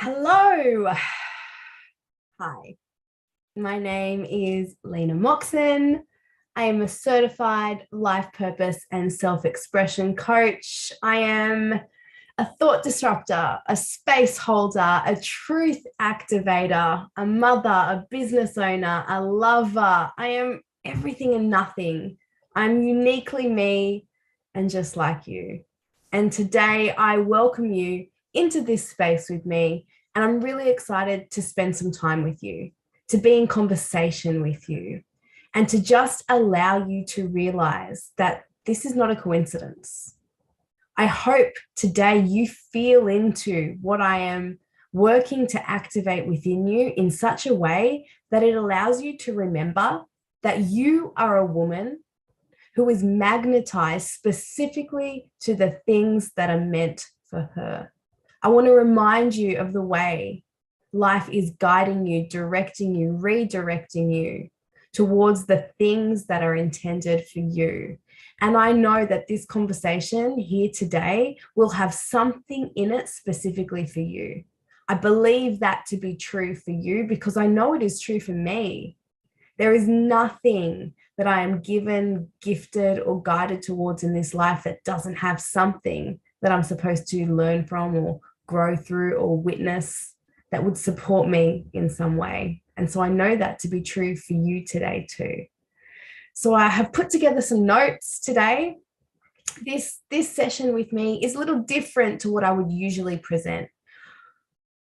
Hello. Hi, my name is Lena Moxon. I am a certified life purpose and self expression coach. I am a thought disruptor, a space holder, a truth activator, a mother, a business owner, a lover. I am everything and nothing. I'm uniquely me and just like you. And today I welcome you into this space with me. And I'm really excited to spend some time with you, to be in conversation with you, and to just allow you to realize that this is not a coincidence. I hope today you feel into what I am working to activate within you in such a way that it allows you to remember that you are a woman who is magnetized specifically to the things that are meant for her. I want to remind you of the way life is guiding you, directing you, redirecting you towards the things that are intended for you. And I know that this conversation here today will have something in it specifically for you. I believe that to be true for you because I know it is true for me. There is nothing that I am given, gifted, or guided towards in this life that doesn't have something that I'm supposed to learn from or grow through or witness that would support me in some way. And so I know that to be true for you today too. So I have put together some notes today. This session with me is a little different to what I would usually present.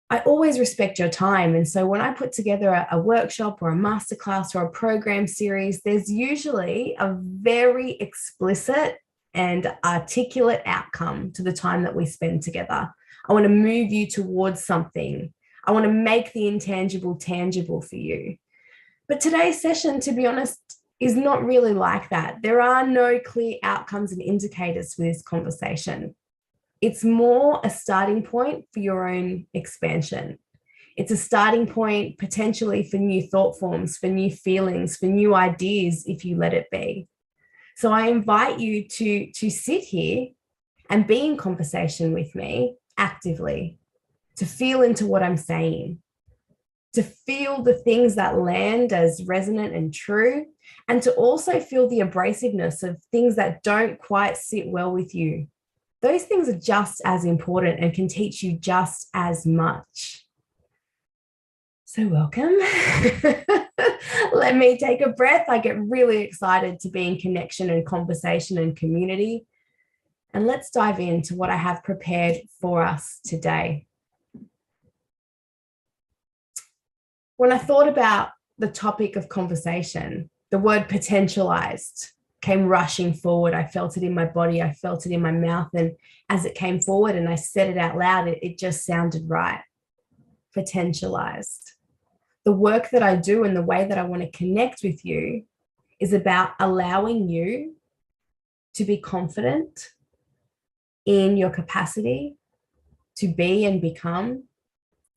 I always respect your time. And so when I put together a workshop or a masterclass or a program series, there's usually a very explicit and articulate outcome to the time that we spend together. I want to move you towards something. I want to make the intangible tangible for you. But today's session, to be honest, is not really like that. There are no clear outcomes and indicators for this conversation. It's more a starting point for your own expansion. It's a starting point potentially for new thought forms, for new feelings, for new ideas, if you let it be. So I invite you to sit here and be in conversation with me actively, to feel into what I'm saying, to feel the things that land as resonant and true, and to also feel the abrasiveness of things that don't quite sit well with you. Those things are just as important and can teach you just as much. So welcome. Let me take a breath. I get really excited to be in connection and conversation and community. And let's dive into what I have prepared for us today. When I thought about the topic of conversation, the word potentialized came rushing forward. I felt it in my body. I felt it in my mouth. And as it came forward and I said it out loud, it just sounded right. Potentialized. The work that I do and the way that I want to connect with you is about allowing you to be confident in your capacity to be and become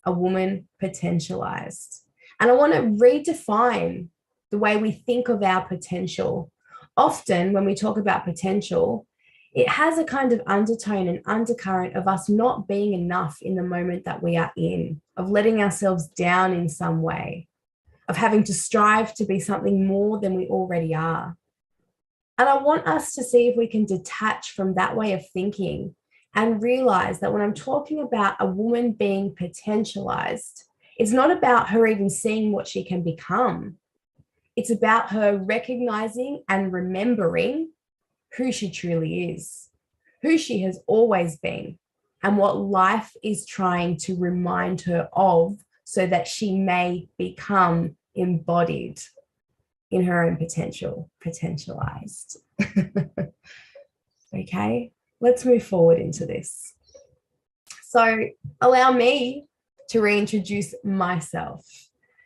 a woman potentialized. And I want to redefine the way we think of our potential. Often, when we talk about potential, it has a kind of undertone and undercurrent of us not being enough in the moment that we are in, of letting ourselves down in some way, of having to strive to be something more than we already are. And I want us to see if we can detach from that way of thinking and realize that when I'm talking about a woman being potentialized, it's not about her even seeing what she can become. It's about her recognizing and remembering who she truly is, who she has always been, and what life is trying to remind her of so that she may become embodied in her own potential, potentialized. Okay, let's move forward into this. So allow me to reintroduce myself.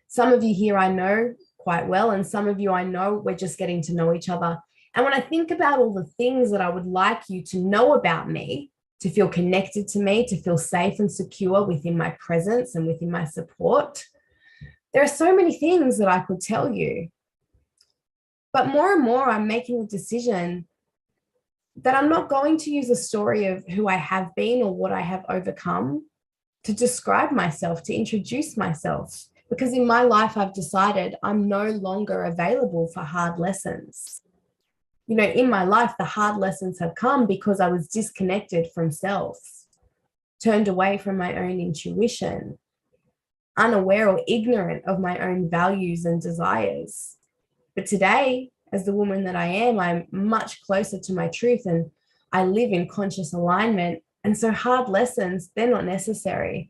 Some of you here I know quite well, and some of you I know we're just getting to know each other. And when I think about all the things that I would like you to know about me, to feel connected to me, to feel safe and secure within my presence and within my support, there are so many things that I could tell you. But more and more, I'm making a decision that I'm not going to use a story of who I have been or what I have overcome to describe myself, to introduce myself. Because in my life, I've decided I'm no longer available for hard lessons. You know, in my life, the hard lessons have come because I was disconnected from self, turned away from my own intuition, unaware or ignorant of my own values and desires. But today, as the woman that I am, I'm much closer to my truth and I live in conscious alignment. And so hard lessons, they're not necessary.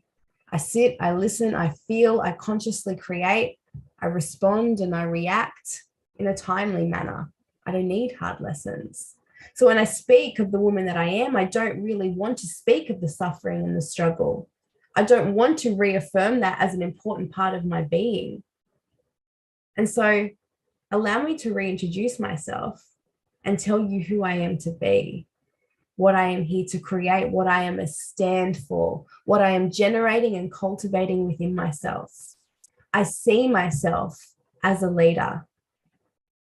I sit, I listen, I feel, I consciously create, I respond and I react in a timely manner. I don't need hard lessons. So when I speak of the woman that I am, I don't really want to speak of the suffering and the struggle. I don't want to reaffirm that as an important part of my being. And so allow me to reintroduce myself and tell you who I am to be, what I am here to create, what I am a stand for, what I am generating and cultivating within myself. I see myself as a leader,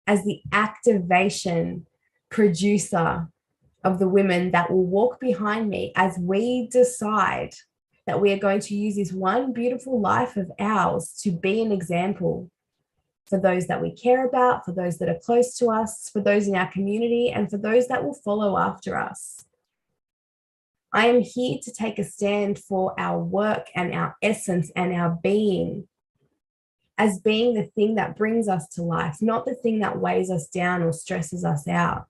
as the activation producer of the women that will walk behind me as we decide that we are going to use this one beautiful life of ours to be an example for those that we care about, for those that are close to us, for those in our community, and for those that will follow after us. I am here to take a stand for our work and our essence and our being as being the thing that brings us to life, not the thing that weighs us down or stresses us out.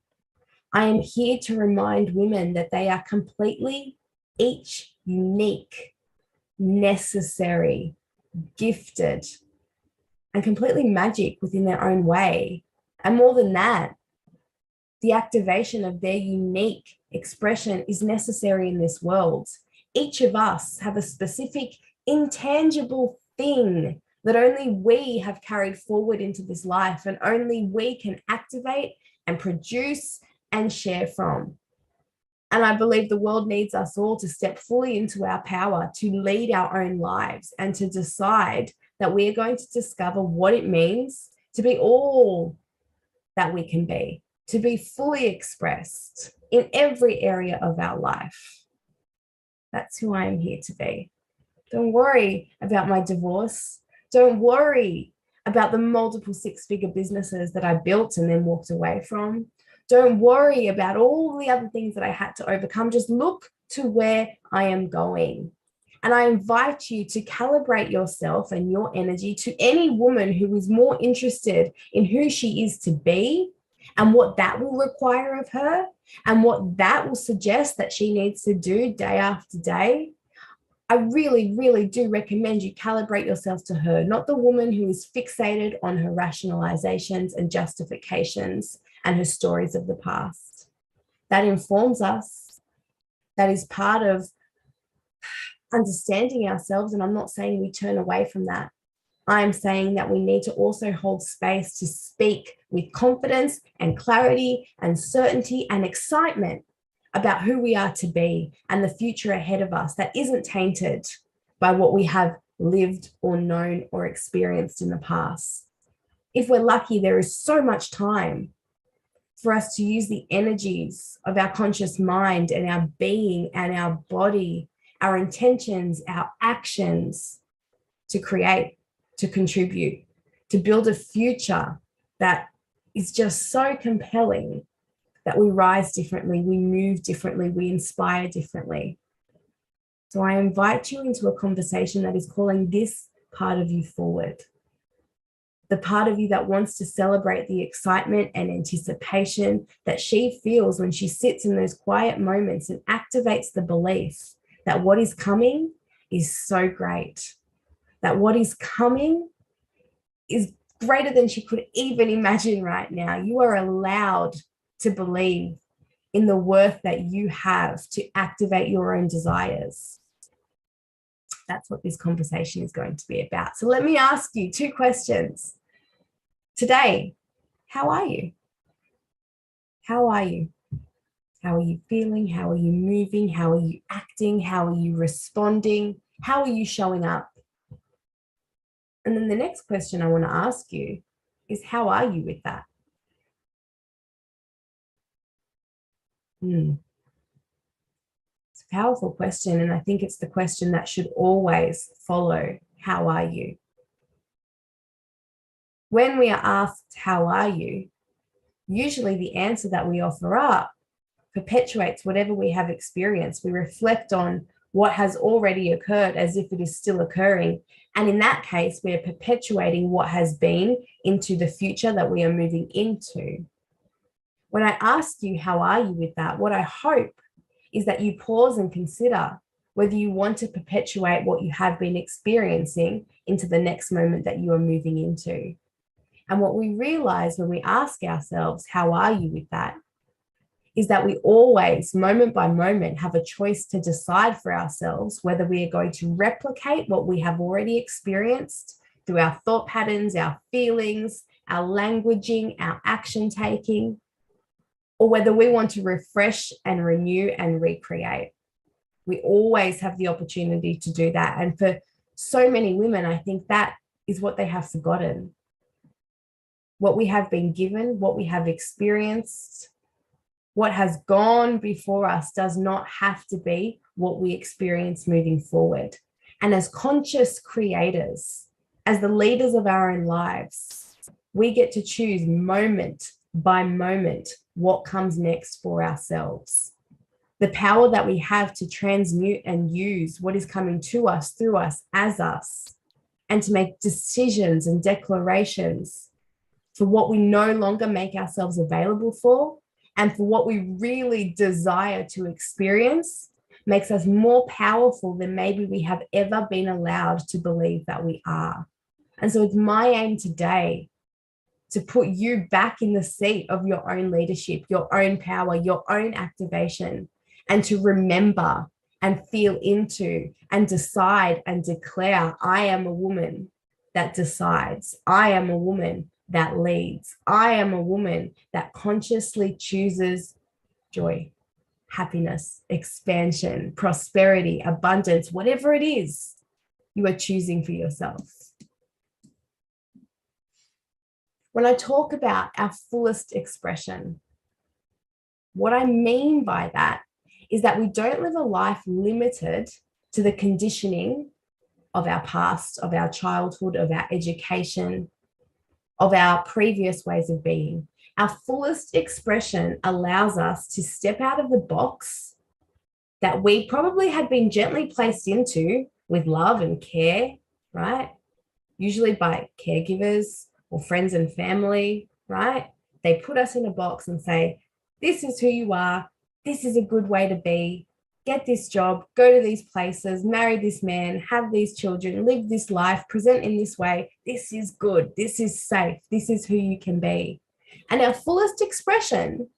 I am here to remind women that they are completely each unique, necessary, gifted, and completely magic within their own way. And more than that, the activation of their unique expression is necessary in this world. Each of us have a specific, intangible thing that only we have carried forward into this life and only we can activate and produce and share from. And I believe the world needs us all to step fully into our power, to lead our own lives and to decide that we are going to discover what it means to be all that we can be, to be fully expressed in every area of our life. That's who I am here to be. Don't worry about my divorce. Don't worry about the multiple six-figure businesses that I built and then walked away from. Don't worry about all the other things that I had to overcome. Just look to where I am going. And I invite you to calibrate yourself and your energy to any woman who is more interested in who she is to be and what that will require of her and what that will suggest that she needs to do day after day. I really, really do recommend you calibrate yourself to her, not the woman who is fixated on her rationalizations and justifications and her stories of the past. That informs us. That is part of understanding ourselves. And I'm not saying we turn away from that. I'm saying that we need to also hold space to speak with confidence and clarity and certainty and excitement about who we are to be and the future ahead of us that isn't tainted by what we have lived or known or experienced in the past. If we're lucky, there is so much time for us to use the energies of our conscious mind and our being and our body, our intentions, our actions to create, to contribute, to build a future that is just so compelling that we rise differently, we move differently, we inspire differently. So I invite you into a conversation that is calling this part of you forward. The part of you that wants to celebrate the excitement and anticipation that she feels when she sits in those quiet moments and activates the belief that what is coming is so great, that what is coming is greater than she could even imagine right now. You are allowed to believe in the worth that you have to activate your own desires. That's what this conversation is going to be about. So let me ask you 2 questions. Today, how are you? How are you? How are you feeling? How are you moving? How are you acting? How are you responding? How are you showing up? And then the next question I want to ask you is, how are you with that? So powerful question. And I think it's the question that should always follow, how are you? When we are asked, how are you? Usually the answer that we offer up perpetuates whatever we have experienced. We reflect on what has already occurred as if it is still occurring. And in that case, we are perpetuating what has been into the future that we are moving into. When I ask you, how are you with that? What I hope is that you pause and consider whether you want to perpetuate what you have been experiencing into the next moment that you are moving into. And what we realize when we ask ourselves, how are you with that? Is that we always, moment by moment, have a choice to decide for ourselves whether we are going to replicate what we have already experienced through our thought patterns, our feelings, our languaging, our action taking, or whether we want to refresh and renew and recreate. We always have the opportunity to do that. And for so many women, I think that is what they have forgotten. What we have been given, what we have experienced, what has gone before us does not have to be what we experience moving forward. And as conscious creators, as the leaders of our own lives, we get to choose moment by moment what comes next for ourselves. The power that we have to transmute and use what is coming to us, through us, as us, and to make decisions and declarations for what we no longer make ourselves available for, and for what we really desire to experience, makes us more powerful than maybe we have ever been allowed to believe that we are. And so it's my aim today to put you back in the seat of your own leadership, your own power, your own activation, and to remember and feel into and decide and declare, I am a woman that decides. I am a woman that leads. I am a woman that consciously chooses joy, happiness, expansion, prosperity, abundance, whatever it is you are choosing for yourself. When I talk about our fullest expression, what I mean by that is that we don't live a life limited to the conditioning of our past, of our childhood, of our education, of our previous ways of being. Our fullest expression allows us to step out of the box that we probably had been gently placed into with love and care, right? Usually by caregivers or friends and family, right? They put us in a box and say, this is who you are. This is a good way to be. Get this job, go to these places, marry this man, have these children, live this life, present in this way. This is good. This is safe. This is who you can be. And our fullest expression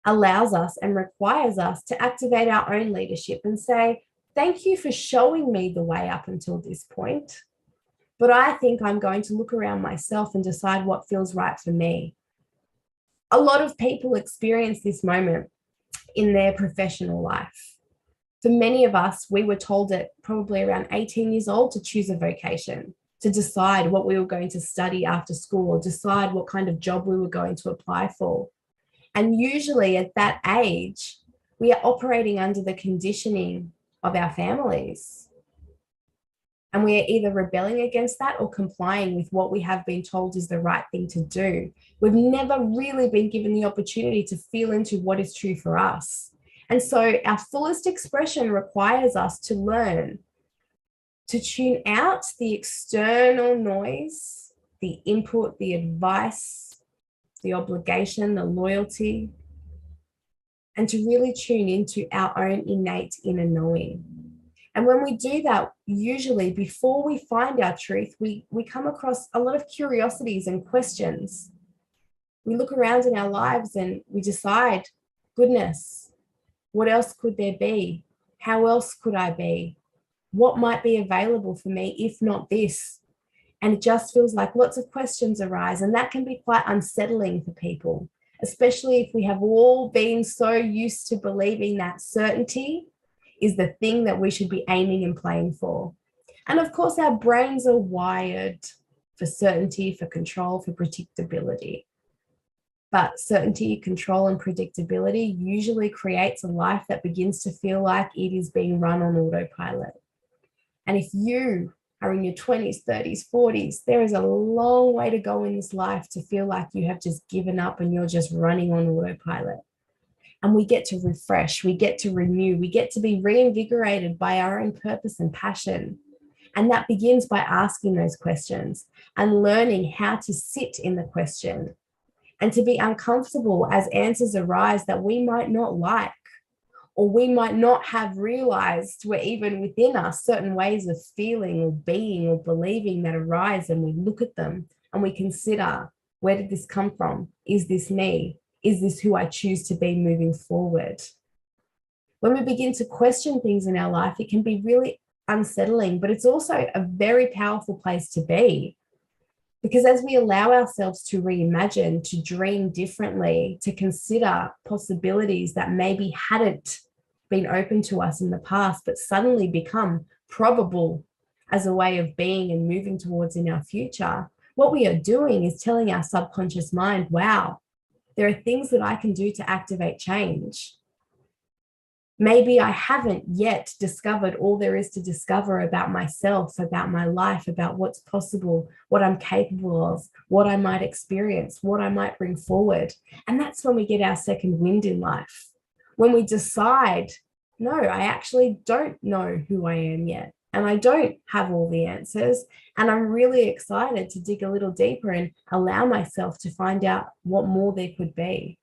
allows us and requires us to activate our own leadership and say, thank you for showing me the way up until this point. But I think I'm going to look around myself and decide what feels right for me. A lot of people experience this moment in their professional life. For many of us, we were told at probably around 18 years old to choose a vocation, to decide what we were going to study after school, or decide what kind of job we were going to apply for. And usually at that age, we are operating under the conditioning of our families. And we are either rebelling against that or complying with what we have been told is the right thing to do. We've never really been given the opportunity to feel into what is true for us. And so our fullest expression requires us to learn to tune out the external noise, the input, the advice, the obligation, the loyalty, and to really tune into our own innate inner knowing. And when we do that, usually before we find our truth, we come across a lot of curiosities and questions. We look around in our lives and we decide, goodness, what else could there be? How else could I be? What might be available for me if not this? And it just feels like lots of questions arise, and that can be quite unsettling for people, especially if we have all been so used to believing that certainty is the thing that we should be aiming and playing for. And of course, our brains are wired for certainty, for control, for predictability. But certainty, control, and predictability usually creates a life that begins to feel like it is being run on autopilot. And if you are in your 20s, 30s, 40s, there is a long way to go in this life to feel like you have just given up and you're just running on autopilot. And we get to refresh, we get to renew, we get to be reinvigorated by our own purpose and passion. And that begins by asking those questions and learning how to sit in the question and to be uncomfortable as answers arise that we might not like, or we might not have realized were even within us, certain ways of feeling or being or believing that arise, and we look at them and we consider, where did this come from? Is this me? Is this who I choose to be moving forward? When we begin to question things in our life, it can be really unsettling, but it's also a very powerful place to be. Because as we allow ourselves to reimagine, to dream differently, to consider possibilities that maybe hadn't been open to us in the past, but suddenly become probable as a way of being and moving towards in our future, what we are doing is telling our subconscious mind, wow, there are things that I can do to activate change. Maybe I haven't yet discovered all there is to discover about myself, about my life, about what's possible, what I'm capable of, what I might experience, what I might bring forward. And that's when we get our second wind in life. When we decide, no, I actually don't know who I am yet. And I don't have all the answers. And I'm really excited to dig a little deeper and allow myself to find out what more there could be.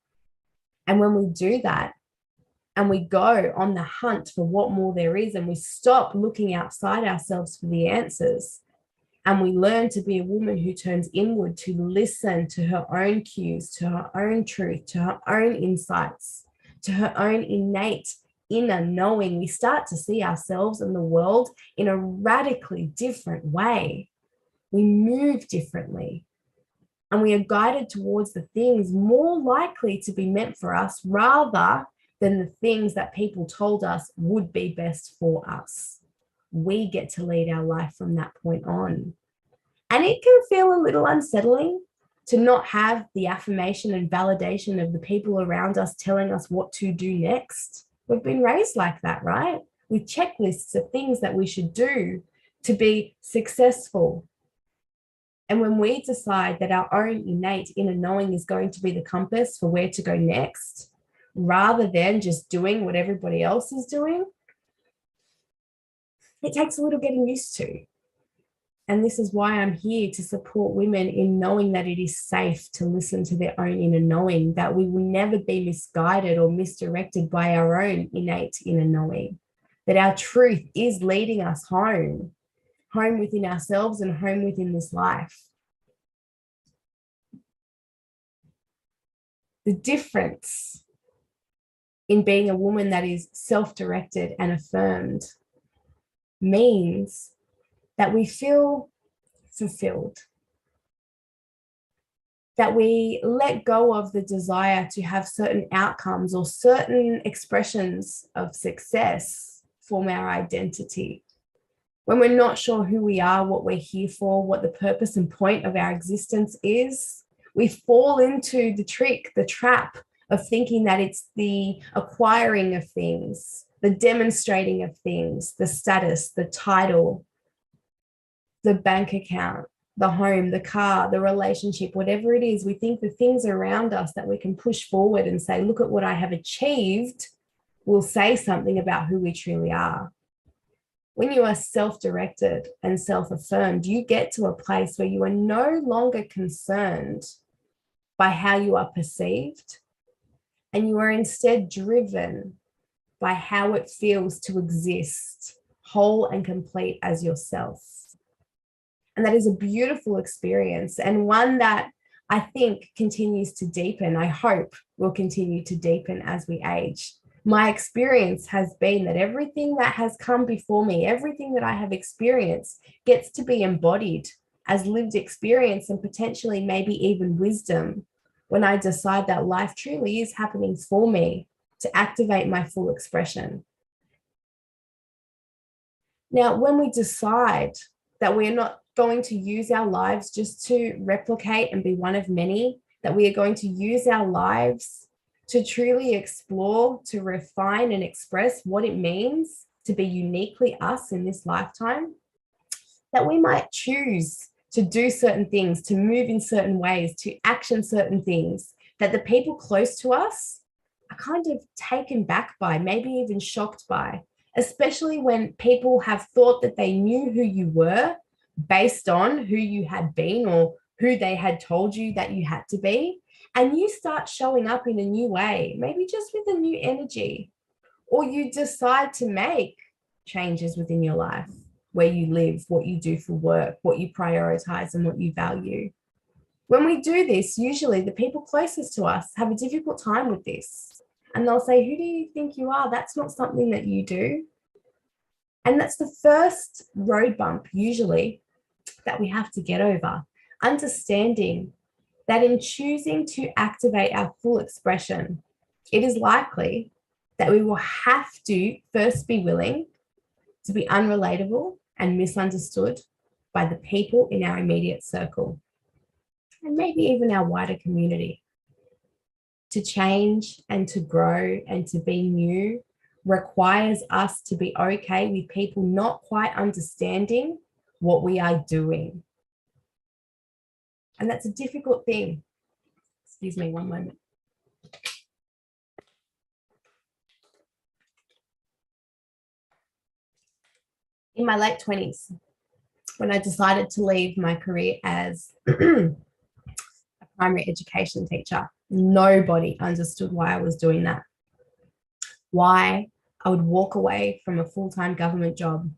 And when we do that, and we go on the hunt for what more there is, and we stop looking outside ourselves for the answers, and we learn to be a woman who turns inward to listen to her own cues, to her own truth, to her own insights, to her own innate inner knowing, we start to see ourselves and the world in a radically different way. We move differently, and we are guided towards the things more likely to be meant for us rather than the things that people told us would be best for us. We get to lead our life from that point on. And it can feel a little unsettling to not have the affirmation and validation of the people around us telling us what to do next. We've been raised like that, right? With checklists of things that we should do to be successful. And when we decide that our own innate inner knowing is going to be the compass for where to go next, rather than just doing what everybody else is doing, it takes a little getting used to. And this is why I'm here to support women in knowing that it is safe to listen to their own inner knowing, that we will never be misguided or misdirected by our own innate inner knowing, that our truth is leading us home, home within ourselves and home within this life. The difference in being a woman that is self-directed and affirmed means that we feel fulfilled, that we let go of the desire to have certain outcomes or certain expressions of success form our identity. When we're not sure who we are, what we're here for, what the purpose and point of our existence is, we fall into the trick, the trap of thinking that it's the acquiring of things, the demonstrating of things, the status, the title, the bank account, the home, the car, the relationship, whatever it is. We think the things around us that we can push forward and say, look at what I have achieved, will say something about who we truly are. When you are self-directed and self-affirmed, you get to a place where you are no longer concerned by how you are perceived, and you are instead driven by how it feels to exist whole and complete as yourself. And that is a beautiful experience, and one that I think continues to deepen. I hope will continue to deepen as we age. My experience has been that everything that has come before me, everything that I have experienced, gets to be embodied as lived experience and potentially maybe even wisdom when I decide that life truly is happening for me to activate my full expression. Now, when we decide that we're not going to use our lives just to replicate and be one of many, that we are going to use our lives to truly explore, to refine and express what it means to be uniquely us in this lifetime, that we might choose to do certain things, to move in certain ways, to action certain things that the people close to us are kind of taken back by, maybe even shocked by, especially when people have thought that they knew who you were based on who you had been or who they had told you that you had to be. And you start showing up in a new way, maybe just with a new energy, or you decide to make changes within your life, where you live, what you do for work, what you prioritize, and what you value. When we do this, usually the people closest to us have a difficult time with this. And they'll say, who do you think you are? That's not something that you do. And that's the first road bump, usually, that we have to get over. Understanding that in choosing to activate our full expression, it is likely that we will have to first be willing to be unrelatable and misunderstood by the people in our immediate circle, and maybe even our wider community. To change and to grow and to be new requires us to be okay with people not quite understanding what we are doing. And that's a difficult thing. Excuse me, one moment. In my late 20s, when I decided to leave my career as a primary education teacher, nobody understood why I was doing that. Why I would walk away from a full-time government job.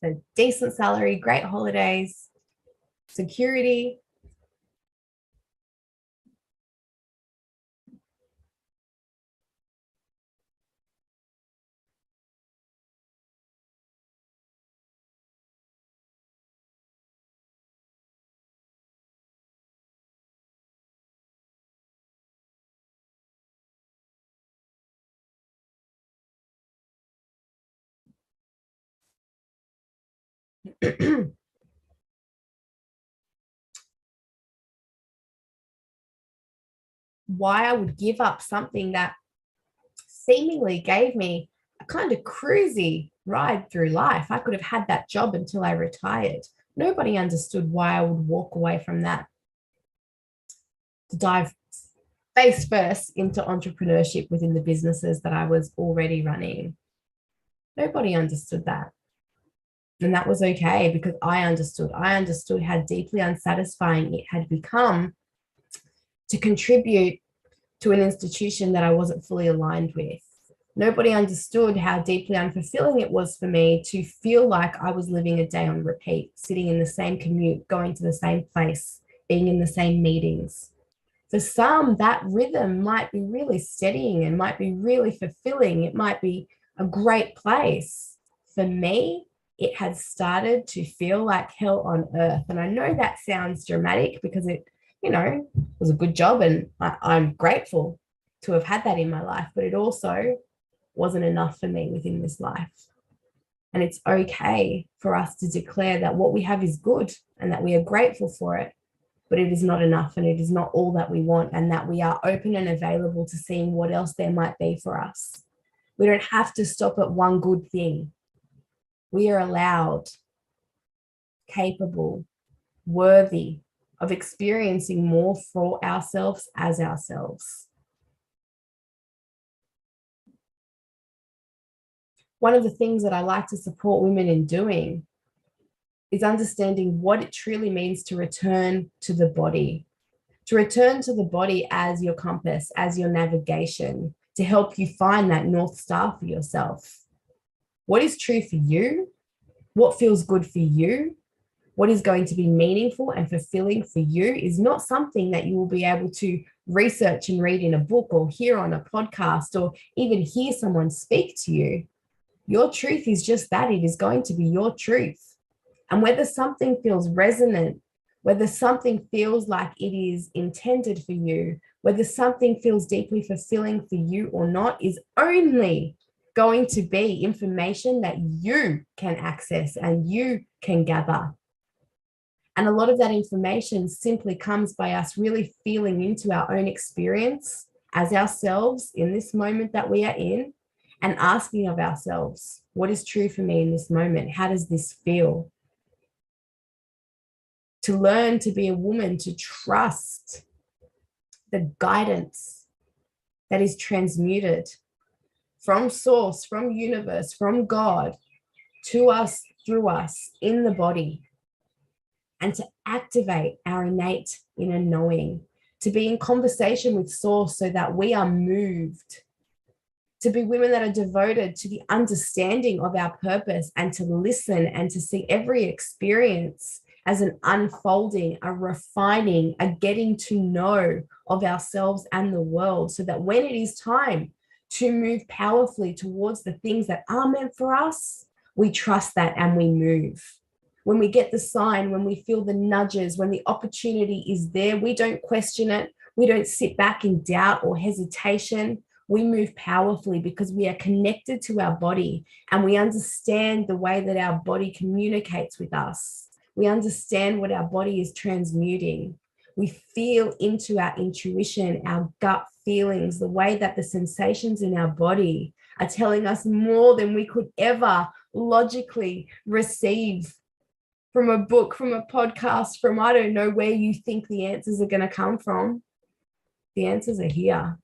So decent salary, great holidays, security. Why I would give up something that seemingly gave me a kind of cruisy ride through life. I could have had that job until I retired. Nobody understood why I would walk away from that to dive face first into entrepreneurship within the businesses that I was already running. Nobody understood that. And that was okay because I understood. I understood how deeply unsatisfying it had become to contribute to an institution that I wasn't fully aligned with. Nobody understood how deeply unfulfilling it was for me to feel like I was living a day on repeat, sitting in the same commute, going to the same place, being in the same meetings. For some, that rhythm might be really steadying and might be really fulfilling. It might be a great place. For me, it had started to feel like hell on earth. And I know that sounds dramatic because it, was a good job and I'm grateful to have had that in my life, but it also wasn't enough for me within this life. And it's okay for us to declare that what we have is good and that we are grateful for it, but it is not enough and it is not all that we want, and that we are open and available to seeing what else there might be for us. We don't have to stop at one good thing. We are allowed, capable, worthy of experiencing more for ourselves as ourselves. One of the things that I like to support women in doing is understanding what it truly means to return to the body, as your compass, as your navigation, to help you find that North Star for yourself. What is true for you? What feels good for you? What is going to be meaningful and fulfilling for you is not something that you will be able to research and read in a book or hear on a podcast or even hear someone speak to you. Your truth is just that. It is going to be your truth. And whether something feels resonant, whether something feels like it is intended for you, whether something feels deeply fulfilling for you or not, is only going to be information that you can access and you can gather. And a lot of that information simply comes by us really feeling into our own experience as ourselves in this moment that we are in, and asking of ourselves, what is true for me in this moment? How does this feel? To learn to be a woman, to trust the guidance that is transmuted from source, from universe, from God to us, through us, in the body, and to activate our innate inner knowing, to be in conversation with source so that we are moved, to be women that are devoted to the understanding of our purpose, and to listen and to see every experience as an unfolding, a refining, a getting to know of ourselves and the world, so that when it is time to move powerfully towards the things that are meant for us, we trust that and we move. When we get the sign, when we feel the nudges, when the opportunity is there, we don't question it. We don't sit back in doubt or hesitation. We move powerfully because we are connected to our body and we understand the way that our body communicates with us. We understand what our body is transmuting. We feel into our intuition, our gut feelings, the way that the sensations in our body are telling us more than we could ever logically receive from a book, from a podcast, from I don't know where you think the answers are going to come from. The answers are here,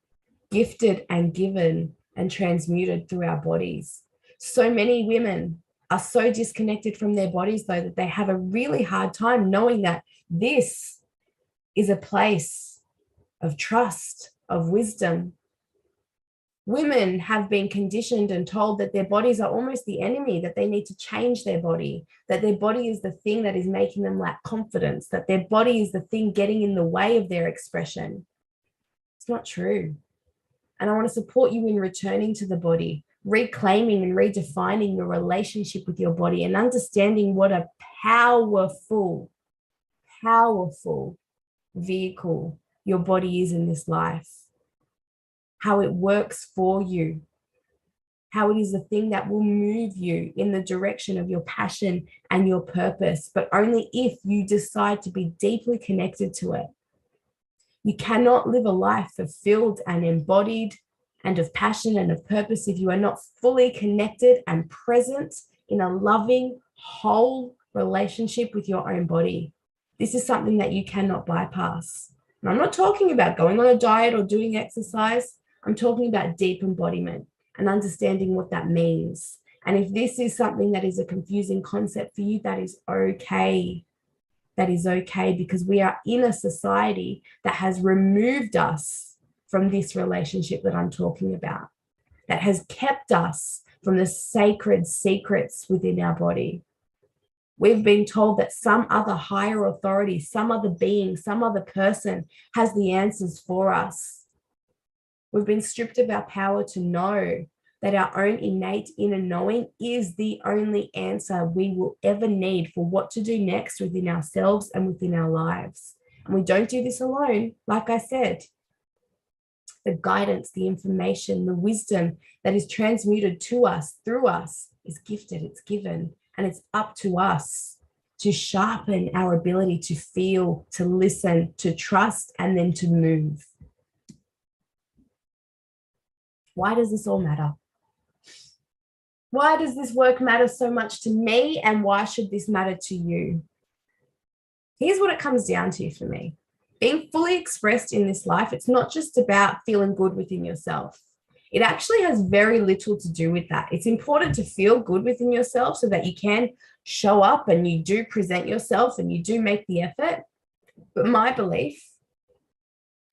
gifted and given and transmuted through our bodies. So many women are so disconnected from their bodies, though, that they have a really hard time knowing that this is a place of trust, of wisdom. Women have been conditioned and told that their bodies are almost the enemy, that they need to change their body, that their body is the thing that is making them lack confidence, that their body is the thing getting in the way of their expression. It's not true. And I want to support you in returning to the body, reclaiming and redefining your relationship with your body, and understanding what a powerful vehicle your body is in this life, how it works for you, how it is the thing that will move you in the direction of your passion and your purpose, but only if you decide to be deeply connected to it. You cannot live a life fulfilled and embodied and of passion and of purpose if you are not fully connected and present in a loving, whole relationship with your own body. This is something that you cannot bypass. And I'm not talking about going on a diet or doing exercise. I'm talking about deep embodiment and understanding what that means. And if this is something that is a confusing concept for you, that is okay. That is okay, because we are in a society that has removed us from this relationship that I'm talking about, that has kept us from the sacred secrets within our body. We've been told that some other higher authority, some other being, some other person has the answers for us. We've been stripped of our power to know that our own innate inner knowing is the only answer we will ever need for what to do next within ourselves and within our lives. And we don't do this alone. Like I said, the guidance, the information, the wisdom that is transmuted to us, through us, is gifted, it's given, and it's up to us to sharpen our ability to feel, to listen, to trust, and then to move. Why does this all matter? Why does this work matter so much to me, and why should this matter to you? Here's what it comes down to for me. Being fully expressed in this life, it's not just about feeling good within yourself. It actually has very little to do with that. It's important to feel good within yourself so that you can show up and you do present yourself and you do make the effort. But my belief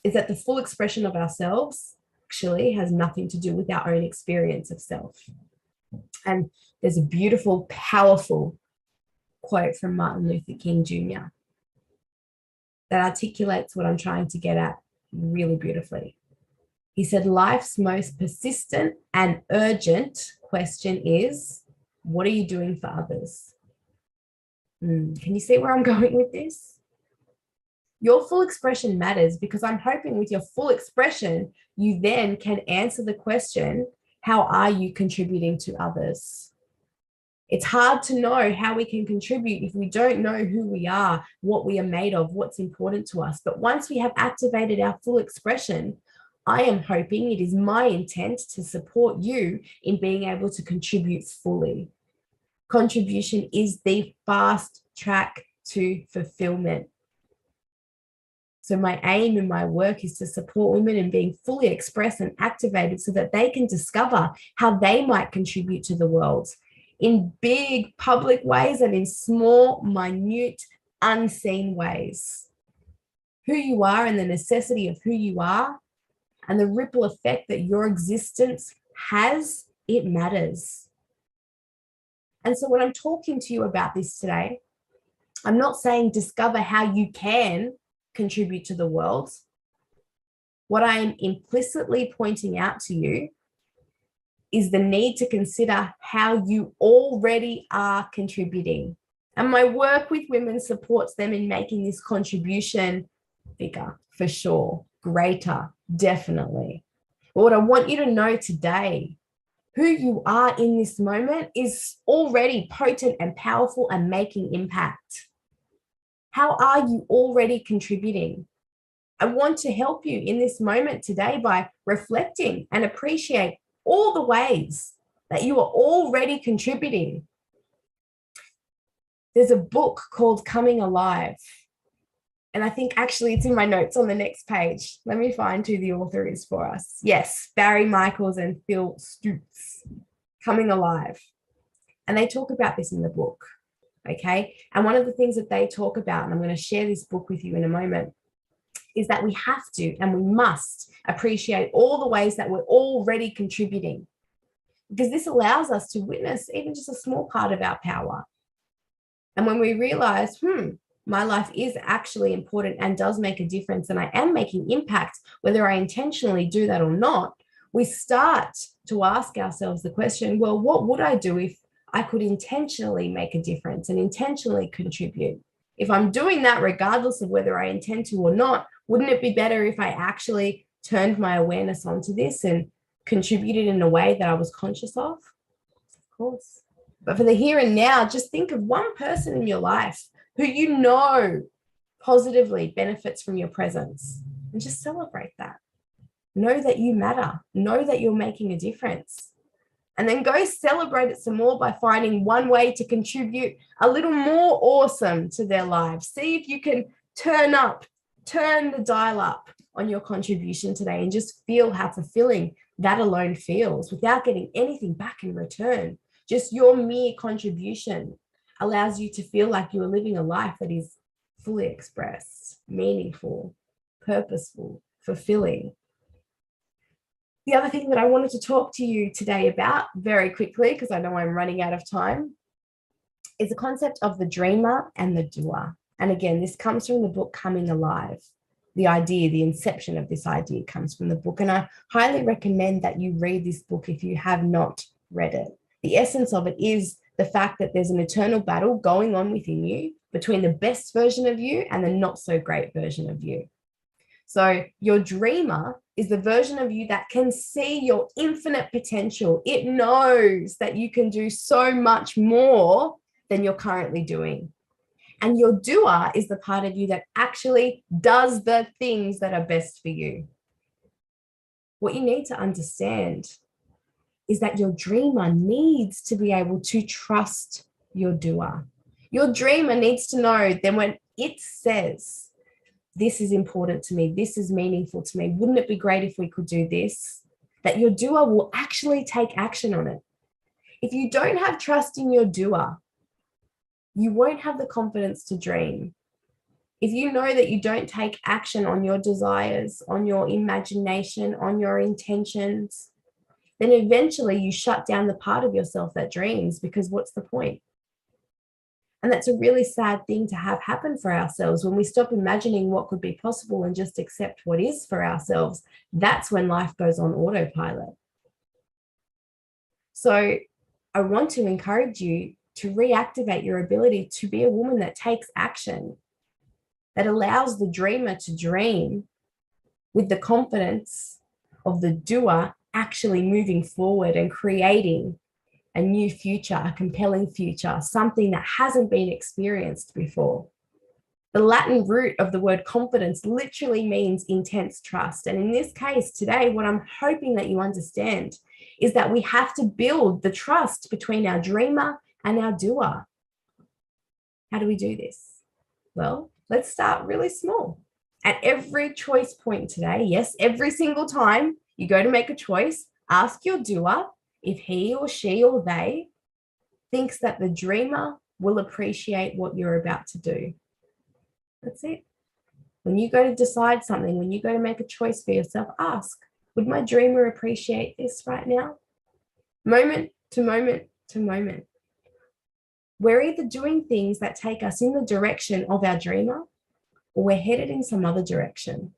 is that the full expression of ourselves actually has nothing to do with our own experience of self. And there's a beautiful, powerful quote from Martin Luther King Jr. that articulates what I'm trying to get at really beautifully. He said, life's most persistent and urgent question is, what are you doing for others? Can you see where I'm going with this? Your full expression matters because I'm hoping with your full expression, you then can answer the question, how are you contributing to others? It's hard to know how we can contribute if we don't know who we are, what we are made of, what's important to us. But once we have activated our full expression, I am hoping, it is my intent to support you in being able to contribute fully. Contribution is the fast track to fulfillment. So my aim in my work is to support women in being fully expressed and activated so that they can discover how they might contribute to the world in big public ways and in small, minute, unseen ways. Who you are and the necessity of who you are and the ripple effect that your existence has, it matters. And so when I'm talking to you about this today, I'm not saying discover how you can contribute to the world. What I am implicitly pointing out to you is the need to consider how you already are contributing. And my work with women supports them in making this contribution bigger, for sure, greater, definitely. But what I want you to know today, who you are in this moment is already potent and powerful and making impact. How are you already contributing? I want to help you in this moment today by reflecting and appreciate all the ways that you are already contributing. There's a book called Coming Alive. And I think actually it's in my notes on the next page. Let me find who the author is for us. Yes, Barry Michaels and Phil Stutz, Coming Alive. And they talk about this in the book. Okay. And one of the things that they talk about, and I'm going to share this book with you in a moment, is that we have to and we must appreciate all the ways that we're already contributing, because this allows us to witness even just a small part of our power. And when we realize, my life is actually important and does make a difference, and I am making impact, whether I intentionally do that or not, we start to ask ourselves the question, well, what would I do if I could intentionally make a difference and intentionally contribute? If I'm doing that, regardless of whether I intend to or not, wouldn't it be better if I actually turned my awareness onto this and contributed in a way that I was conscious of? Of course. But for the here and now, just think of one person in your life who you know positively benefits from your presence and just celebrate that. Know that you matter. Know that you're making a difference. And then go celebrate it some more by finding one way to contribute a little more awesome to their lives. See if you can turn the dial up on your contribution today and just feel how fulfilling that alone feels without getting anything back in return. Just your mere contribution allows you to feel like you are living a life that is fully expressed, meaningful, purposeful, fulfilling. The other thing that I wanted to talk to you today about very quickly, because I know I'm running out of time, is the concept of the dreamer and the doer. And again, this comes from the book Coming Alive. The idea, the inception of this idea comes from the book. And I highly recommend that you read this book if you have not read it. The essence of it is the fact that there's an eternal battle going on within you between the best version of you and the not so great version of you. So your dreamer is the version of you that can see your infinite potential. It knows that you can do so much more than you're currently doing. And your doer is the part of you that actually does the things that are best for you. What you need to understand is that your dreamer needs to be able to trust your doer. Your dreamer needs to know that when it says, this is important to me, this is meaningful to me, wouldn't it be great if we could do this, that your doer will actually take action on it. If you don't have trust in your doer, you won't have the confidence to dream. If you know that you don't take action on your desires, on your imagination, on your intentions, then eventually you shut down the part of yourself that dreams, because what's the point? And that's a really sad thing to have happen for ourselves. When we stop imagining what could be possible and just accept what is for ourselves, that's when life goes on autopilot. So I want to encourage you to reactivate your ability to be a woman that takes action, that allows the dreamer to dream with the confidence of the doer actually moving forward and creating a new future, a compelling future, something that hasn't been experienced before. The Latin root of the word confidence literally means intense trust. And in this case today, what I'm hoping that you understand is that we have to build the trust between our dreamer and our doer. How do we do this? Well, let's start really small. At every choice point today, yes, every single time you go to make a choice, ask your doer if he or she or they thinks that the dreamer will appreciate what you're about to do. That's it. When you go to decide something, when you go to make a choice for yourself, ask, would my dreamer appreciate this right now? Moment to moment to moment. We're either doing things that take us in the direction of our dreamer, or we're headed in some other direction.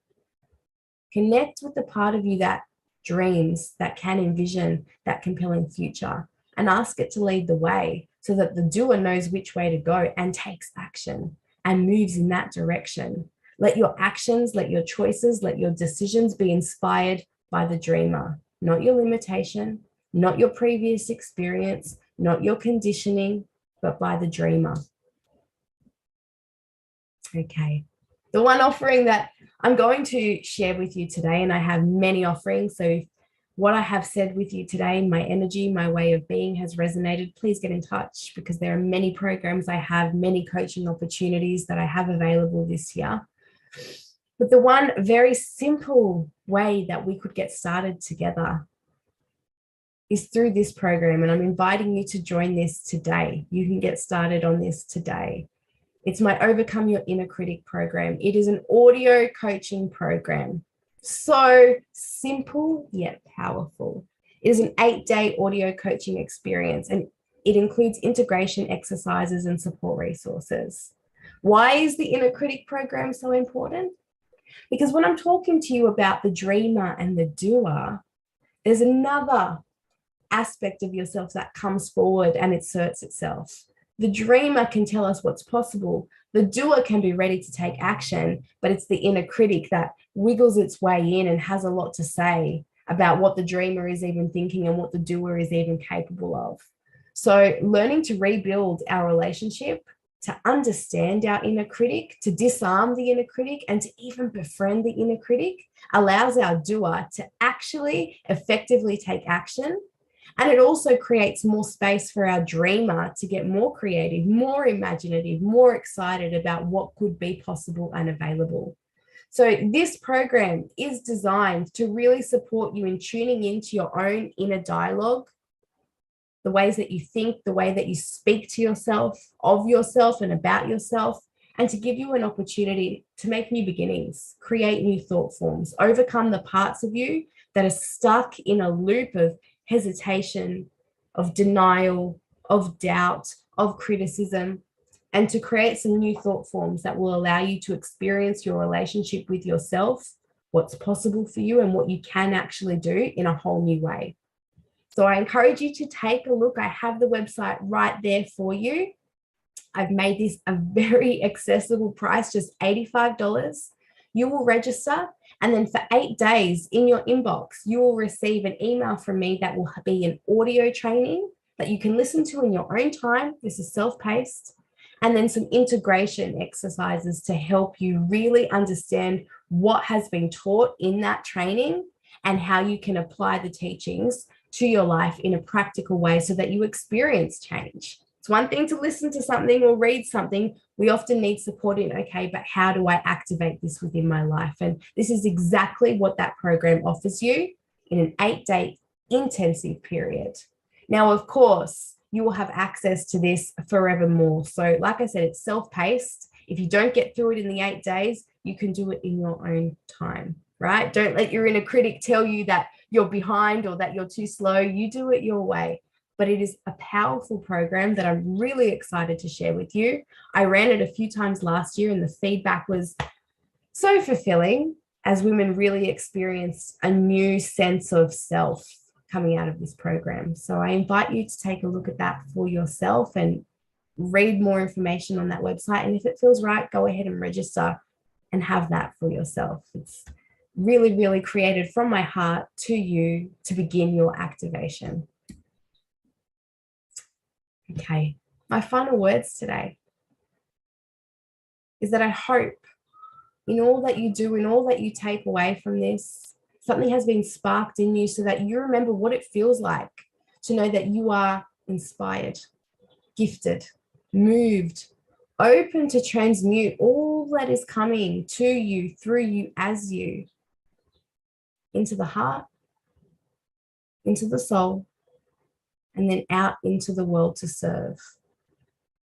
Connect with the part of you that dreams, that can envision that compelling future, and ask it to lead the way so that the doer knows which way to go and takes action and moves in that direction. Let your actions, let your choices, let your decisions be inspired by the dreamer, not your limitation, not your previous experience, not your conditioning, but by the dreamer. Okay. The one offering that I'm going to share with you today, and I have many offerings, so if what I have said with you today, my energy, my way of being has resonated, please get in touch, because there are many programs I have, many coaching opportunities that I have available this year. But the one very simple way that we could get started together is through this program. And I'm inviting you to join this today. You can get started on this today. It's my Overcome Your Inner Critic program. It is an audio coaching program. So simple yet powerful. It is an 8-day audio coaching experience, and it includes integration exercises and support resources. Why is the Inner Critic program so important? Because when I'm talking to you about the dreamer and the doer, there's another aspect of yourself that comes forward and asserts itself. The dreamer can tell us what's possible. The doer can be ready to take action, but it's the inner critic that wiggles its way in and has a lot to say about what the dreamer is even thinking and what the doer is even capable of. So learning to rebuild our relationship, to understand our inner critic, to disarm the inner critic, and to even befriend the inner critic allows our doer to actually effectively take action. And it also creates more space for our dreamer to get more creative, more imaginative, more excited about what could be possible and available. So this program is designed to really support you in tuning into your own inner dialogue, the ways that you think, the way that you speak to yourself, of yourself and about yourself, and to give you an opportunity to make new beginnings, create new thought forms, overcome the parts of you that are stuck in a loop of hesitation, of denial, of doubt, of criticism, and to create some new thought forms that will allow you to experience your relationship with yourself, what's possible for you, and what you can actually do in a whole new way. So I encourage you to take a look. I have the website right there for you. I've made this a very accessible price, just $85. You will register, and then for 8 days in your inbox, you will receive an email from me that will be an audio training that you can listen to in your own time. This is self-paced. And then some integration exercises to help you really understand what has been taught in that training and how you can apply the teachings to your life in a practical way so that you experience change. It's one thing to listen to something or read something. We often need support in, okay, but how do I activate this within my life? And this is exactly what that program offers you in an 8-day intensive period. Now, of course, you will have access to this forevermore. So like I said, it's self-paced. If you don't get through it in the 8 days, you can do it in your own time, right? Don't let your inner critic tell you that you're behind or that you're too slow. You do it your way. But it is a powerful program that I'm really excited to share with you. I ran it a few times last year, and the feedback was so fulfilling as women really experienced a new sense of self coming out of this program. So I invite you to take a look at that for yourself and read more information on that website. And if it feels right, go ahead and register and have that for yourself. It's really, really created from my heart to you to begin your activation. Okay, my final words today is that I hope in all that you do, in all that you take away from this, something has been sparked in you so that you remember what it feels like to know that you are inspired, gifted, moved, open to transmute all that is coming to you, through you, as you, into the heart, into the soul, and then out into the world to serve.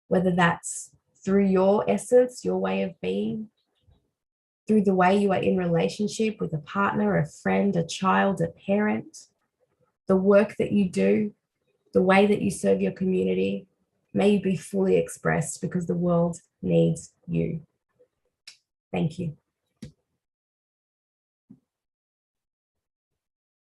Whether that's through your essence, your way of being, through the way you are in relationship with a partner, a friend, a child, a parent, the work that you do, the way that you serve your community, may you be fully expressed because the world needs you. Thank you.